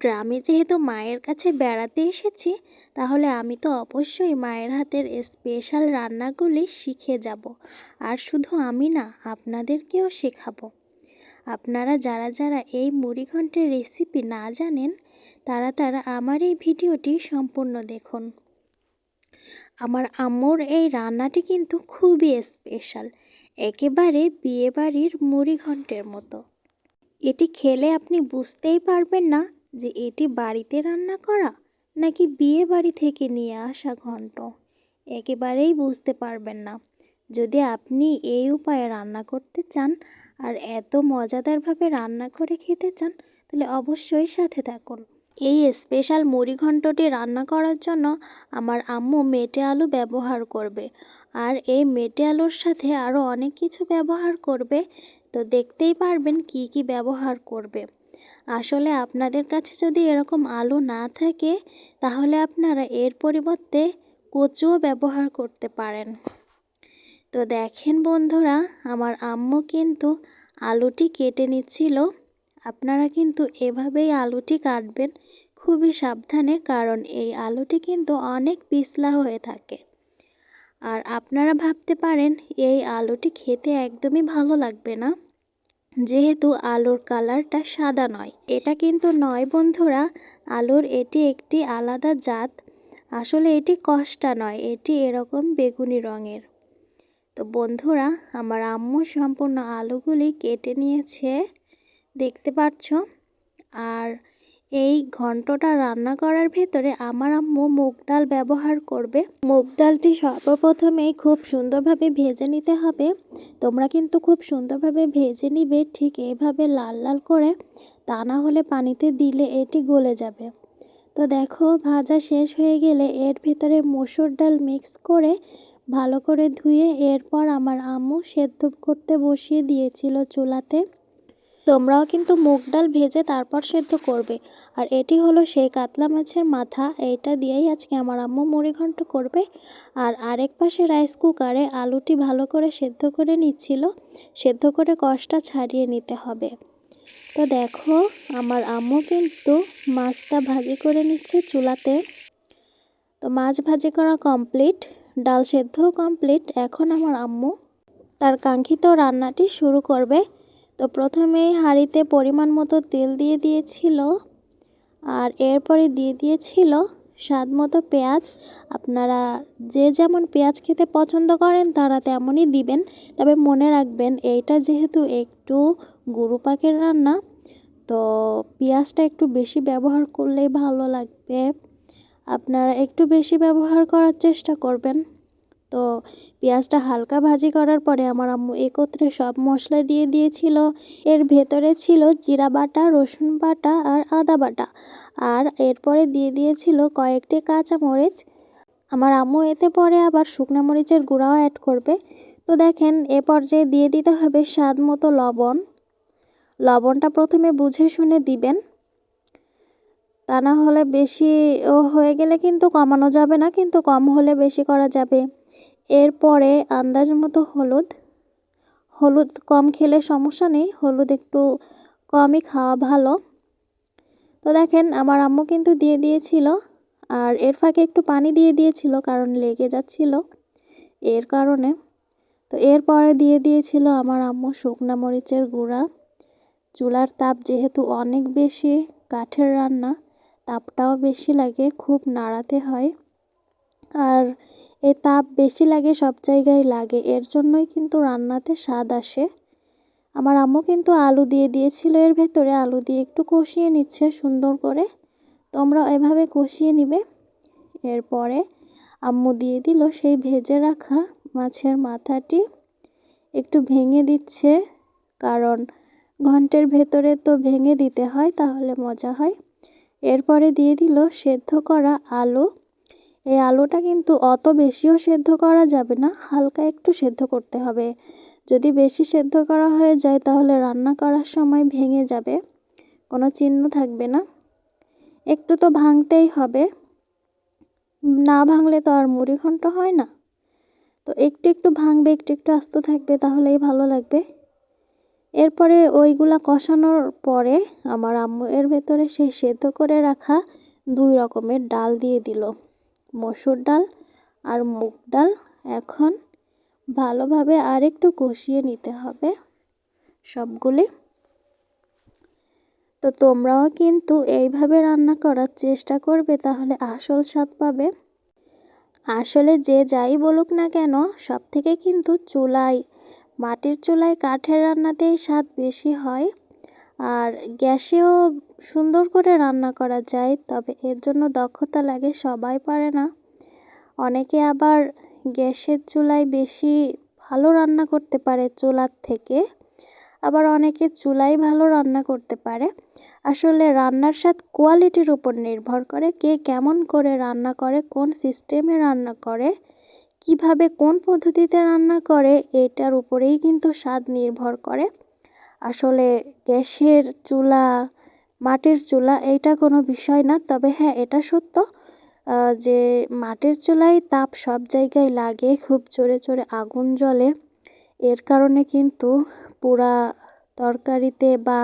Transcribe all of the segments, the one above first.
গ্রামে যেহেতু মায়ের কাছে বেড়াতে এসেছি, তাহলে আমি তো অবশ্যই মায়ের হাতের স্পেশাল রান্নাগুলি শিখে যাব। আর শুধু আমি না, আপনাদেরকেও শেখাবো। আপনারা যারা যারা এই মুড়িঘন্টের রেসিপি না জানেন, তারা আমার এই ভিডিওটি সম্পূর্ণ দেখুন। আমার আম্মুর এই রান্নাটি কিন্তু খুবই স্পেশাল, একেবারে বিয়েবাড়ির মুড়িঘন্টের মতো। এটি খেলে আপনি বুঝতেই পারবেন না যে এটি বাড়িতে রান্না করা নাকি বিয়ে বাড়ি থেকে নিয়ে আসা ঘন্ট। একেবারেই বুঝতে পারবেন না। যদি আপনি এই উপায়ে রান্না করতে চান আর এত মজাদারভাবে রান্না করে খেতে চান, তাহলে অবশ্যই সাথে থাকুন। এই স্পেশাল মুড়ি ঘন্টটি রান্না করার জন্য আমার আম্মু মেটে আলু ব্যবহার করবে, আর এই মেটে আলুর সাথে আরও অনেক কিছু ব্যবহার করবে। তো দেখতেই পারবেন কি কি ব্যবহার করবে। আসলে আপনাদের কাছে যদি এরকম আলু না থাকে, তাহলে আপনারা এর পরিবর্তে কচুও ব্যবহার করতে পারেন। তো দেখেন বন্ধুরা, আমার আম্মু কিন্তু আলুটি কেটে নিচ্ছিল। আপনারা কিন্তু এভাবেই আলুটি কাটবেন, খুবই সাবধানে, কারণ এই আলুটি কিন্তু অনেক পিছলা হয়ে থাকে। আর আপনারা ভাবতে পারেন এই আলুটি খেতে একদমই ভালো লাগবে না, যেহেতু আলুর কালারটা সাদা নয়। এটা কিন্তু নয় বন্ধুরা, আলুর এটি একটি আলাদা জাত। আসলে এটি কষ্টা নয়, এটি এরকম বেগুনি রঙের। তো বন্ধুরা, আমার আম্মু সম্পূর্ণ আলুগুলি কেটে নিয়েছে, দেখতে পাচ্ছ। আর এই ঘন্টটা রান্না করার ভেতরে আমার আম্মু মুগ ডাল ব্যবহার করবে। মুগ ডালটি সর্বপ্রথমেই খুব সুন্দরভাবে ভেজে নিতে হবে। তোমরা কিন্তু খুব সুন্দরভাবে ভেজে নিবে, ঠিক এইভাবে লাল লাল করে, তা না হলে পানিতে দিলে এটি গলে যাবে। তো দেখো, ভাজা শেষ হয়ে গেলে এর ভেতরে মসুর ডাল মিক্স করে ভালো করে ধুয়ে এরপর আমার আম্মু সেদ্ধ করতে বসিয়ে দিয়েছিল চুলাতে। তোমরাও কিন্তু মুগ ডাল ভেজে তারপর সেদ্ধ করবে। আর এটি হলো সেই কাতলা মাছের মাথা, এইটা দিয়েই আজকে আমার আম্মু মুড়িঘন্ট করবে। আর আরেক পাশে রাইস কুকারে আলুটি ভালো করে সেদ্ধ করে নিচ্ছিল, সেদ্ধ করে কষটা ছাড়িয়ে নিতে হবে। তো দেখো, আমার আম্মু কিন্তু মাছটা ভাজি করে নিচ্ছে চুলাতে। তো মাছ ভাজি করা কমপ্লিট, ডাল সেদ্ধও কমপ্লিট। এখন আমার আম্মু তার কাঙ্ক্ষিত রান্নাটি শুরু করবে। তো প্রথমেই হাঁড়িতে পরিমাণ মতো তেল দিয়ে দিয়েছিল, আর এরপরে দিয়ে দিয়েছিল স্বাদ মতো পেঁয়াজ। আপনারা যে যেমন পেঁয়াজ খেতে পছন্দ করেন তারা তেমনই দিবেন। তবে মনে রাখবেন, এইটা যেহেতু একটু গরু পাকের রান্না, তো পেঁয়াজটা একটু বেশি ব্যবহার করলেই ভালো লাগবে। আপনারা একটু বেশি ব্যবহার করার চেষ্টা করবেন। তো পেঁয়াজটা হালকা ভাজি করার পরে আমার আম্মু একত্রে সব মশলা দিয়ে দিয়েছিল। এর ভেতরে ছিল জিরা বাটা, রসুন বাটা আর আদা বাটা। আর এরপরে দিয়ে দিয়েছিল কয়েকটি কাঁচামরিচ। আমার আম্মু এতে পরে আবার শুকনো মরিচের গুঁড়াও অ্যাড করবে। তো দেখেন, এ পর্যায়ে দিয়ে দিতে হবে স্বাদ মতো লবণ। লবণটা প্রথমে বুঝে শুনে দিবেন, তা না হলে বেশি হয়ে গেলে কিন্তু কমানো যাবে না, কিন্তু কম হলে বেশি করা যাবে। এরপরে আন্দাজ মতো হলুদ। হলুদ কম খেলে সমস্যা নেই, হলুদ একটু কমই খাওয়া ভালো। তো দেখেন, আমার আম্মু কিন্তু দিয়ে দিয়েছিল, আর এর ফাঁকে একটু পানি দিয়ে দিয়েছিল, কারণ লেগে যাচ্ছিল এর কারণে। তো এরপরে দিয়ে দিয়েছিল আমার আম্মু শুকনো মরিচের গুঁড়া। চুলার তাপ যেহেতু অনেক বেশি, কাঠের রান্না, তাপটাও বেশি লাগে, খুব নাড়াতে হয়। আর এই তাপ বেশি লাগে, সব জায়গায় লাগে, এর জন্যই কিন্তু রান্নাতে স্বাদ আসে। আমার আম্মু কিন্তু আলু দিয়ে দিয়েছিল এর ভেতরে, আলু দিয়ে একটু কষিয়ে নিচ্ছে সুন্দর করে। তোমরা এভাবে কষিয়ে নিবে। এরপরে আম্মু দিয়ে দিল সেই ভেজে রাখা মাছের মাথাটি, একটু ভেঙে দিচ্ছে, কারণ ঘন্টের ভেতরে তো ভেঙে দিতে হয়, তাহলে মজা হয়। এরপরে দিয়ে দিল সেদ্ধ করা আলু। এই আলুটা কিন্তু অত বেশিও সেদ্ধ করা যাবে না, হালকা একটু সেদ্ধ করতে হবে। যদি বেশি সেদ্ধ করা হয়ে যায় তাহলে রান্না করার সময় ভেঙে যাবে, কোনো চিহ্ন থাকবে না। একটু তো ভাঙতেই হবে, না ভাঙলে তো আর মুড়িঘন্ট হয় না। তো একটু একটু ভাঙবে, একটু একটু আস্ত থাকবে, তাহলেই ভালো লাগবে। এরপরে ওইগুলা কষানোর পরে আমার আম্মু এর ভেতরে সেই সেদ্ধ করে রাখা 2 রকমের ডাল দিয়ে দিল, মসুর ডাল আর মুগ ডাল। এখন ভালোভাবে আরেকটু কষিয়ে নিতে হবে সবগুলি। তো তোমরাও কিন্তু এইভাবে রান্না করার চেষ্টা করবে, তাহলে আসল স্বাদ পাবে। আসলে যে যাই বলুক না কেন, সব থেকে কিন্তু চুলায়, মাটির চুলায় কাঠের রান্নাতেই স্বাদ বেশি হয়। আর গ্যাসেও সুন্দর করে রান্না করা যায়, তবে এর জন্য দক্ষতা লাগে, সবাই পারে না। অনেকে আবার গ্যাসের চুলায় বেশি ভালো রান্না করতে পারে চুলার থেকে, আবার অনেকে চুলায় ভালো রান্না করতে পারে। আসলে রান্নার স্বাদ কোয়ালিটির উপর নির্ভর করে, কে কেমন করে রান্না করে, কোন সিস্টেমে রান্না করে, কিভাবে কোন পদ্ধতিতে রান্না করে, এটার উপরেই কিন্তু স্বাদ নির্ভর করে। আসলে গ্যাসের চুলা, মাটির চুলা এইটা কোনো বিষয় না। তবে হ্যাঁ, এটা সত্য যে মাটির চুলায় তাপ সব জায়গায় লাগে, খুব জোরে জোরে আগুন জ্বলে। এর কারণে কিন্তু পুরা তরকারিতে বা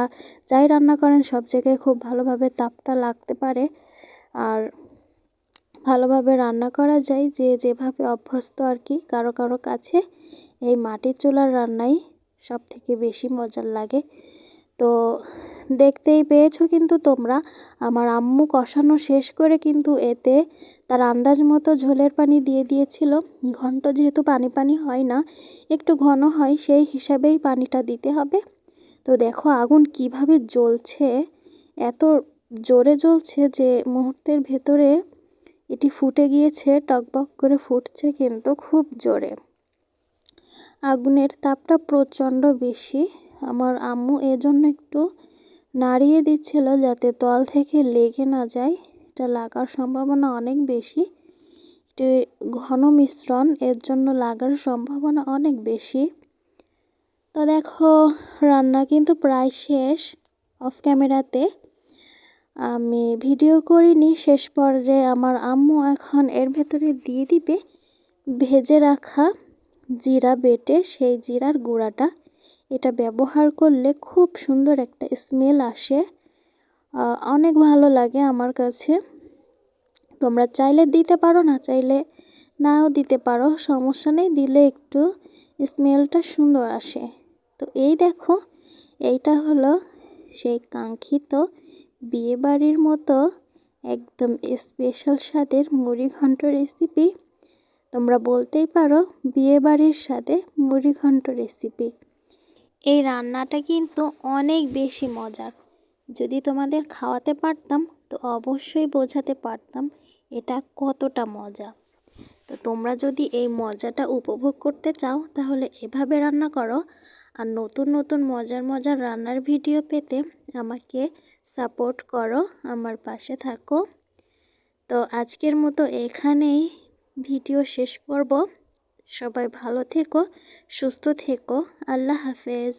যাই রান্না করেন সব জায়গায় খুব ভালোভাবে তাপটা লাগতে পারে। আর ভালোভাবে রান্না করা যায় যে যেভাবে অভ্যস্ত আর কি। কারো কারো কাছে এই মাটির চুলার রান্নাই সব থেকে বেশি মজার লাগে। তো দেখতেই পেয়েছো কিন্তু তোমরা, আমার আম্মু কষানো শেষ করে কিন্তু এতে তার আন্দাজ মতো ঝোলের পানি দিয়ে দিয়েছিল। ঘন্ট যেহেতু পানি পানি হয় না, একটু ঘন হয়, সেই হিসাবেই পানিটা দিতে হবে। তো দেখো আগুন কিভাবে জ্বলছে, এত জোরে জ্বলছে যে মুহূর্তের ভেতরে এটি ফুটে গিয়েছে, টকবক করে ফুটছে কিন্তু খুব জোরে। আগুনের তাপটা প্রচণ্ড বেশি। আমার আম্মু এজন্য একটু নাড়িয়ে দিচ্ছিল যাতে তল থেকে লেগে না যায়, এটা লাগার সম্ভাবনা অনেক বেশি। এটি ঘন মিশ্রণ, এর জন্য লাগার সম্ভাবনা অনেক বেশি। তো দেখো রান্না কিন্তু প্রায় শেষ। অফ ক্যামেরাতে আমি ভিডিও করিনি, শেষ পর্যায়ে আমার আম্মু এখন এর ভেতরে দিয়ে দিবে ভেজে রাখা জিরা বেটে, সেই জিরার গুঁড়াটা। এটা ব্যবহার করলে খুব সুন্দর একটা স্মেল আসে, অনেক ভালো লাগে আমার কাছে। তোমরা চাইলে দিতে পারো, না চাইলে নাও দিতে পারো, সমস্যা নেই, দিলে একটু স্মেলটা সুন্দর আসে। তো এই দেখো, এইটা হলো সেই কাঙ্ক্ষিত বিয়েবাড়ির মতো একদম স্পেশাল স্বাদের মুড়িঘণ্ট রেসিপি। তোমরা বলতেই পারো বিয়েবাড়ির স্বাদে মুড়িঘণ্ট রেসিপি। এই রান্নাটা কিন্তু অনেক বেশি মজার। যদি তোমাদের খাওয়াতে পারতাম তো অবশ্যই বোঝাতে পারতাম এটা কতটা মজা। তো তোমরা যদি এই মজাটা উপভোগ করতে চাও তাহলে এভাবে রান্না করো। আর নতুন নতুন মজার মজার রান্নার ভিডিও পেতে আমাকে সাপোর্ট করো, আমার পাশে থাকো। তো আজকের মতো এখানেই ভিডিও শেষ করব। সবাই ভালো থেকো, সুস্থ থেকো, আল্লাহ হাফেজ।